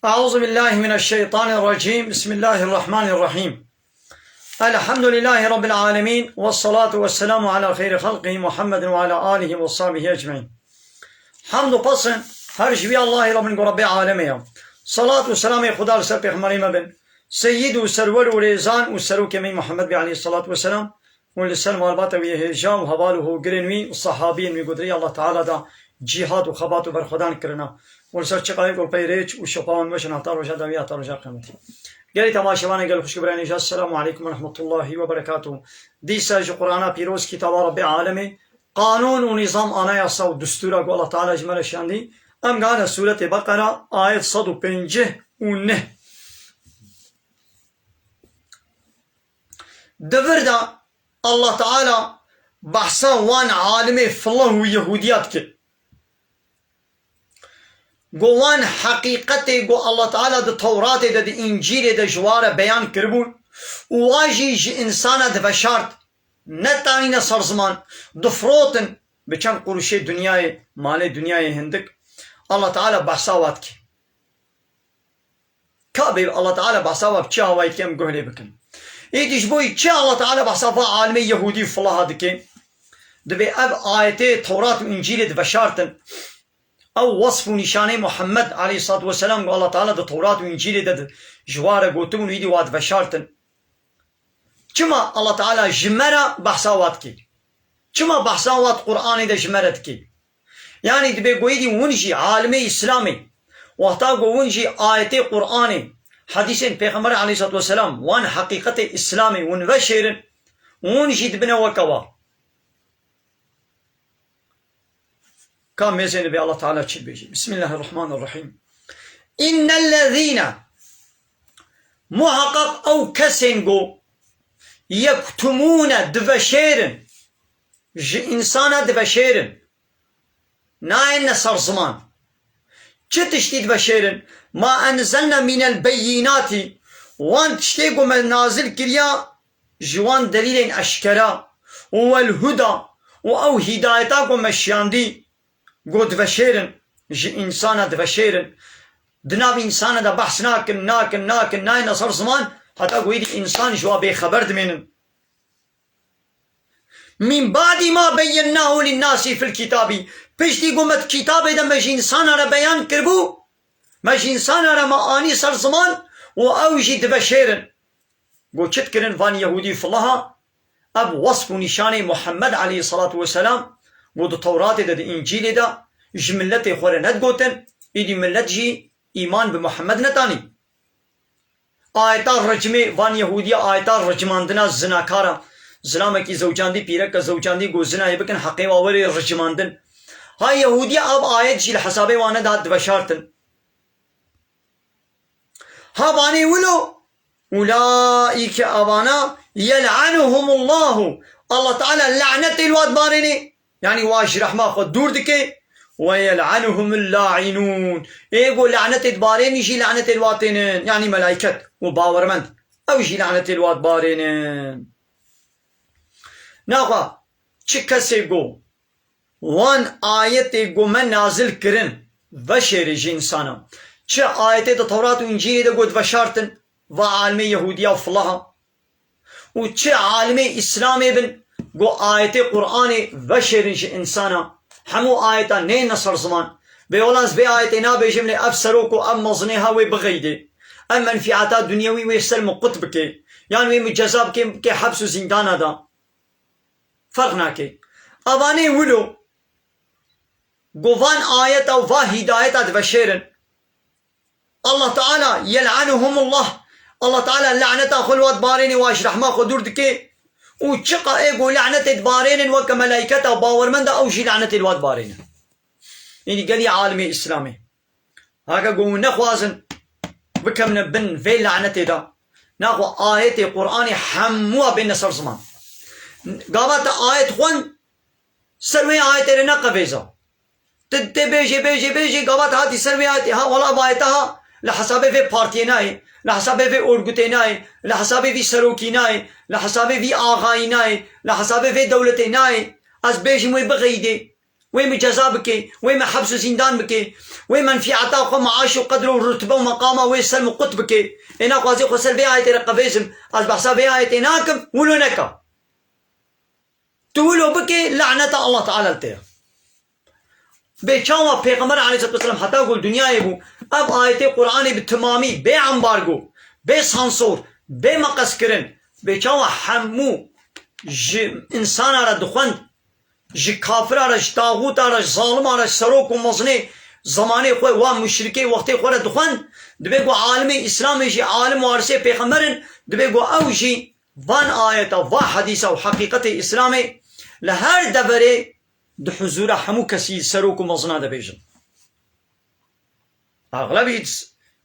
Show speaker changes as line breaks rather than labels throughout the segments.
أعوذ بالله من الشيطان الرجيم. بسم الله الرحمن الرحيم. الحمد لله رب العالمين، والصلاة والسلام على خير خلقه محمد وعلى آله وصحبه أجمعين. حمد و پسند هر شبی الله رب العالمين. صلاة و سلام خدا لسر پیغمبر مبن سيد و سرور و ريزان و سرو كمين محمد عليه الصلاة والسلام ولسلم والبات ويهجام و حواله گرنوي و صحابين وقدري الله تعالى دا جهاد و خبات و برخدان کرنا ولسر چقایق و پیریچ و شپاون وشن احتار وشا دوی احتار وشا قیمتی گلی تماشوان گل خوش برای نجاز. السلام عليكم ورحمة الله وبركاته. دیسا جو قرآن پیروز کتاب رب العالمين قانون و نظام آنایاسا و دستورا کو الله تعالى جمال شاندی ام قال سورة بقرة آية 159 دفردا الله تعالى بحثا وان عالم فالله و يهوديات كي گوان حقیقت گو الله تعالی د تورات د انجیل د جوار بیان کربون واجی ج انسان د بشارت نتانی نصر زمان دفروتن بچن قروش دنیای مال دنیای هندک الله تعالی بحثاوات کی کابی الله تعالی بحثاوات چه هوای کم گهلی بکن ایدیش بوی چه الله تعالی بحثاوات عالم یهودی فلاح دکی دبی اب آیت تورات و انجیل د بشارتن او وصف نشانه محمد عليه الصلاة والسلام الله تعالى ده توراة و انجيل ده جواره قوتون ويدي واد بشارتن كما الله تعالى جمرة بحثاوات كي كما بحثاوات قرآن ده جمرت كي يعني دبي قويدي ونجي عالمي اسلامي وقتا ونجي آيات قرآن حديث پیغمبر عليه الصلاة والسلام وان حقيقة اسلامي ونبشر ونجي دبنا وكوا كان ميزين بي الله تعالى تشيل بيجي. بسم الله الرحمن الرحيم. إن الذين محقق أو كسنجو يكتمون دبشير إنسان دبشير ناين نصر زمان تشتي دبشير ما أنزلنا من البينات وان تشتيقو من نازل كريا جوان دليل أشكرا والهدى أو هدايتاكو مشياندي گو دبشیرن ج انسان دبشیرن دناب انسان دا بحث ناکن نای نصر زمان حتی گوید انسان جوا بے خبر دمینن من بعد ما بیناه للناس في الكتاب پشتی گومت کتاب دا مج انسان را بیان کربو مج انسان را معانی سر زمان و اوجی دبشیرن گو چت کرن وان یهودی فالله اب وصف و نشان محمد علیه الصلاة والسلام و دو تورات دا انجیل دا جملت خوره ند گوتن ایدی ملت جی ایمان به محمد نتانی آیتا رجمه وان یهودی آیتا رجماندنا زناکارا زلامکی زوجاندی پیرک زوجاندی گو زنای بکن حقی واوری رجماندن ها یهودی اب آیت جی الحسابه وانه داد بشارتن ها بانی ولو اولئیک ابانا یلعنهم الله تعالی لعنت الواد بارینی يعني واش رحمة خود دور دكي ويلعنهم اللاعنون ايقو لعنة البارين يجي لعنة الواتنين يعني ملايكة وباورمند او يجي لعنة الوات بارين ناقا چكسي قو وان آيات قو من نازل كرن وشير جنسانا چه آيات دا تورات و انجيل دا قد وشارتن وعالم يهودية وفلاها و چه عالم اسلامي بن گو آیت قرآن وشرنش انسانا همو آیتا نین نصر زمان بیولانس بی آیت نا بیجم لی افسرو کو ام مزنها وی بغیده ام منفعاتا دنیاوی وی سلم قطب کے یعنی وی مجزاب کے حبس و زندانا دا فرق نا کے اوانی ولو گوان آیتا و هدایتا وشرن الله تعالی یلعنهم الله تعالی لعنتا خلوات بارین واش رحمه خدور دکے وشقا ايقو لعنة بارين وكملائكته وباورمنده او شي لعنة الواد بارين يعني قال لي عالمي اسلامي هكا قوم نخوازن بكم نبن في لعنة دا ناخو آيات القرآن حموها بين نصر زمان قابت آيات خوان سروي آيات لنا قفيزا بيجي قابت هاتي سروي آيات ها ولا بايتها لحسابه في بارتيناي لحسابه في أورغوتيناي لحسابه في سروكيناي لحسابه في آغايناي لحسابه في دولتيناي از بيجي موي بغيدي ويما جزاء بكي ويما حبس وزندان بكي ويما في عطاء خو معاش وقدر ورتبه ومقامه ويسلم وقت بكي انا قوازي خسر بها ايتي رقبيزم از بحسا بها ايتي ناكم ولو نكا تولو بكي لعنة الله تعالى التير بيشاوا پیغمبر عليه الصلاة والسلام حتى يقول دنيا يبو اب آيتي قرآني بالتمامي بي امبارغو بي سانسور بي مقص كرن بيشاوا حمو انسان را دخوند جی کافر آرش تاغوت آرش ظالم آرش سروک و مزنه زمانه خواه و مشرکه وقتی خواه دخوند دبی گو عالم اسلام جی عالم وارسه پیغمبرن دبی گو او جی وان آیتا و حدیثا و حقیقت اسلام لهر دبره ده حضور همو کسی سروک و مزنه ده بیجن اغلبی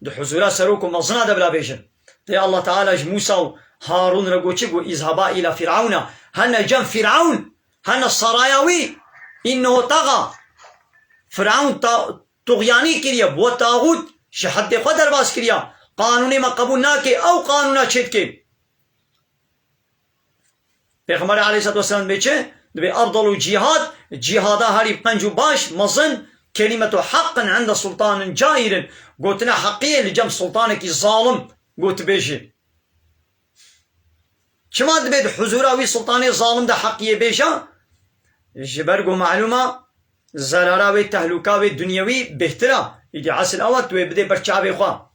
ده حضور سروک و مزنه ده بلا بیجن ده الله تعالی جی موسى و هارون رگو چه گو اذهبا الى فرعون هن جم فرعون هن الصراياوي إنه طغى فرعون طغياني كريا بو طاغوت شحد قدر باس كريا قانوني ما قبول ناكي أو قانونا چيت كي پیغمبر عليه الصلاة والسلام بيچه دبي أفضل جهاد جهادا هاري بقنجو باش مظن كلمة حق عند سلطان جائر قلتنا حقية لجم سلطانك ظالم قلت بيشي چما دبي حضوراوي سلطاني ظالم ده حقية بيشا جبرگو معلومة زراراوي تهلوكاوي دنيوي بهترا يجي عسل اوت ويبدي برچاوي خواه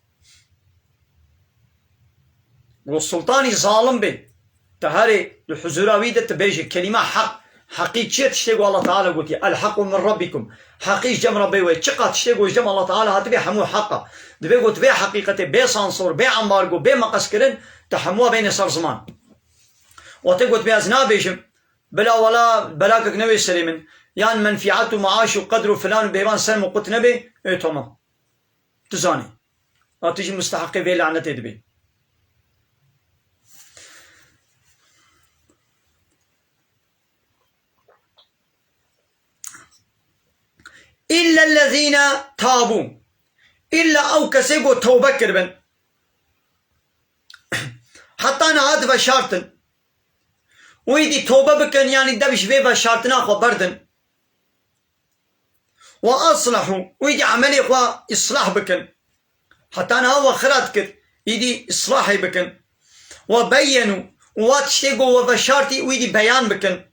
والسلطاني ظالم بي تهاري الحضوراوي ده تبيجي كلمة حق حقيقية تشتيقو الله تعالى قلتي الحق من ربكم حقيق جم ربي ويتشقى تشتيقو جم الله تعالى هاتبي حمو حقا دبي قلت بي حقيقة بي سانسور بي عمبارگو بي مقسكرن تحموها بين صار زمان وتقول بياز نابيجم بلا ولا بلاكك نبي سليمن يعني منفعته معاش وقدره فلان بيبان سلم وقت نبي ايه تمام تزاني تيجي مستحقي بي لعنة دبي إلا الذين تابوا إلا أو كسيقو توبة كربن حتى نهاد بشارتن ويدي توبة بكن يعني دبش بيبا شارتنا خو بردن وأصلحوا ويدي عملي خو إصلاح بكن حتى أنا هو خرات كد يدي إصلاحي بكن وبينوا واتشتقوا وبشارتي ويدي بيان بكن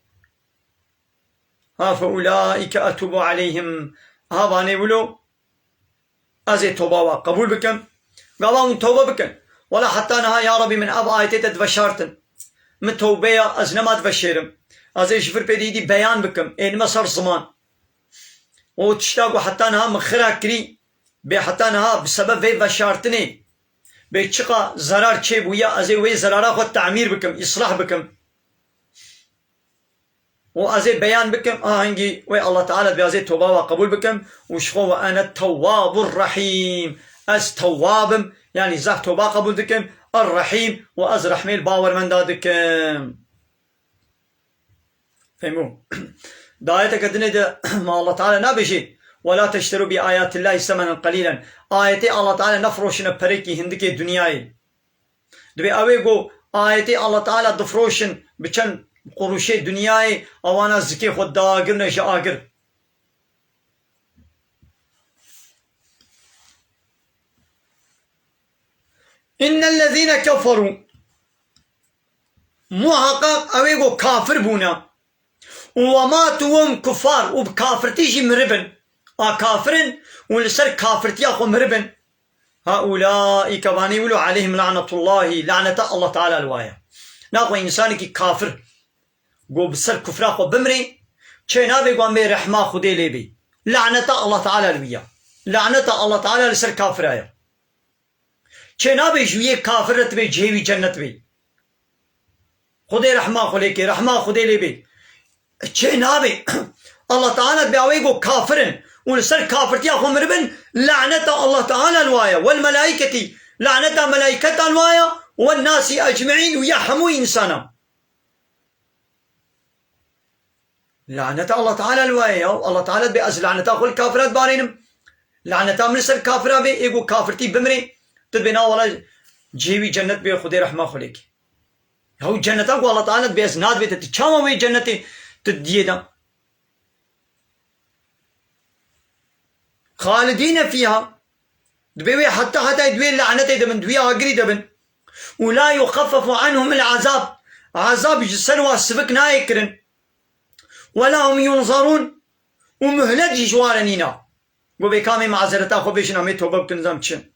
فأولئك أتوب عليهم باني ولو أزي توبة وقبول بكن قالوا توبة بكن ولا حتى أنا يا ربي من أب آيتي تدفشارتن من توبية أزنمات بشيرم أزي شفر بديدي بيان بكم إن ما صار زمان وتشتاقوا حتى أنها مخرا كري حتى أنها بسبب في بشارتني بيتشقى زرار تشيب ويا أزي وي زرارا خو تعمير بكم إصلاح بكم وأزي بيان بكم هنجي وي الله تعالى بيازي توبة وقبول بكم وشخو وأنا التواب الرحيم أز توابم يعني زه توبة قبول بكم الرحيم وأز رحمي الباور من دادكم فهموا دايتك الدنيا ده ما الله تعالى نبشي ولا تشتروا بآيات الله ثمنا قليلا آياتي الله تعالى نفروشنا بريكي هندكي دنياي دبي أويقو آياتي الله تعالى دفروشن بچن قروشي دنياي أوانا زكي خود داقر نشا آقر إن الذين كفروا محقق أويقو كافر بونا وماتوا كفار وبكافرتيجي مربن كافرن ولسر كافرتي أخو مربن هؤلاء كباني ولو عليهم لعنة الله الله تعالى الواية ناقو إنساني كافر قو بسر كفر أخو بمري چه نابي قوان بي رحمة خودي ليبي لعنة الله تعالى الوية لعنة الله تعالى لسر كافر آية چه نابي جوية كافر تبي جهوي جنت بي خودي رحمة خوليكي رحمة خودي ليبي چه نابي الله تعالى بيعويقو كافرن ولسر كافرتي أخو مربن لعنة الله تعالى الواية والملائكة لعنة ملائكة الواية والناس أجمعين ويحموا إنسانا لعنة الله تعالى الواية الله تعالى بأز لعنة أخو الكافرات بارينم لعنة من سر كافرة بي إيقو كافرتي بمري تدبنا ولا جيوي جنت بي خدي رحمة خليك هو جنت أخو الله تعالى بأز ناد بي تتشامو بي جنتي تديدا خالدين فيها دبي حتى دوي لعنتي دبن دوي اقري دبن ولا يخفف عنهم العذاب عذاب جسنوا السفك نايكرن ولا هم ينظرون ومهلت جوارنينا وبكامي معذرتا خو بيش نامي توبه بكن زمچن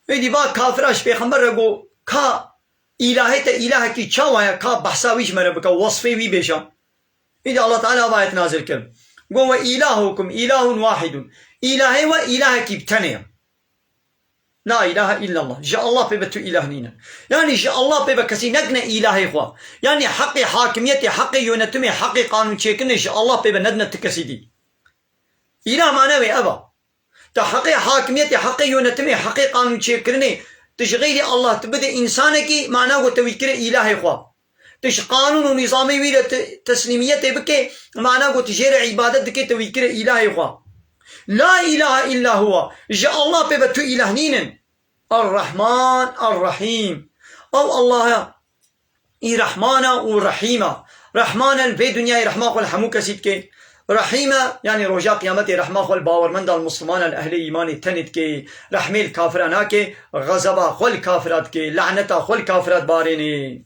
ويدي با كافراش بيخمر رگو كا إلهي تا إله كي چاوايا كا بحثاويش مربكا وصفي وي بيشا ويدي الله تعالى آيات نازل كرم قو وإلهكم إله واحد إلهي وإله كي بتنيا لا إله إلا الله جاء الله بيبتو إله نينا يعني جاء الله بيبا كسي نقنا إلهي خوا يعني حقي حاكميتي حقي يونتمي حقي قانون شيكني جاء الله بيبا ندنا تكسيدي إله معنوي أبا تا حقي حاكميتي حقي يونتمي حقي قانون شيكرني تشغيلي الله تبدأ إنسانك معناه تويكر إلهي خوا تش قانون ونظامي ويلا تسليميتي بكي معناه تجير عبادتك تويكر إلهي خوا لا إله إلا هو جاء الله بيبتو إله نينن الرحمن الرحيم أو الله رحمانا ورحيمة رحمانا البي دنيا رحمة خل حموك سيدك رحيمة يعني رجاء قيامتي رحمة خل باور من المسلمان الأهل إيماني تندك رحمي الكافرانك غضبا خل كافراتك لعنتا خل كافرات باريني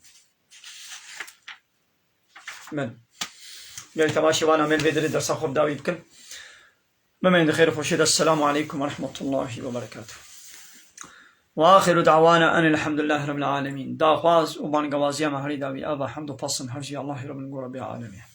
من قال تماشي وانا من بدري درس خب داوي بكم بمن خير فرشد السلام عليكم ورحمة الله وبركاته وآخر دعوانا أن الحمد لله رب العالمين داخواز وبان قوازيا مهري داوي أبا حمد وفصل حرجي الله رب العالمين